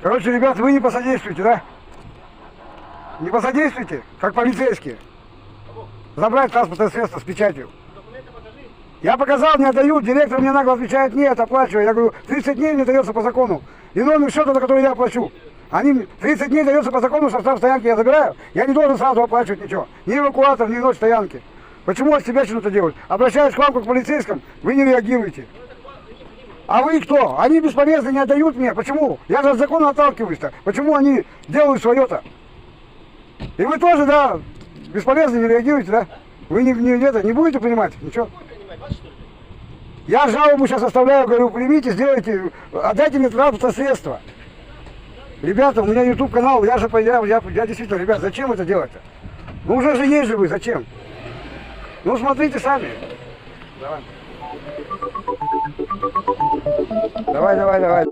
Короче, ребят, вы не посодействуете, да? Не посодействуете, как полицейские. Забрать транспортное средство с печатью. Я показал, не отдают, директор мне нагло отвечает, нет, оплачиваю. Я говорю, 30 дней мне дается по закону. И номер счета, на который я плачу. Они 30 дней дается по закону, состав стоянки я забираю, я не должен сразу оплачивать ничего. Ни эвакуатор, ни ночь стоянки. Почему от себя что-то делают? Обращаюсь к вам как к полицейским, вы не реагируете. А вы кто? Они бесполезны, не отдают мне. Почему? Я же от закона отталкиваюсь-то. Почему они делают свое-то? И вы тоже, да, бесполезно, не реагируете, да? Вы не будете принимать? Ничего. Я жалобу сейчас оставляю, говорю, примите, сделайте, отдайте мне транспортное средство. Ребята, у меня YouTube канал, я действительно, ребят, зачем это делать-то? Ну уже же есть же вы, зачем? Ну смотрите сами. Давай. Давай.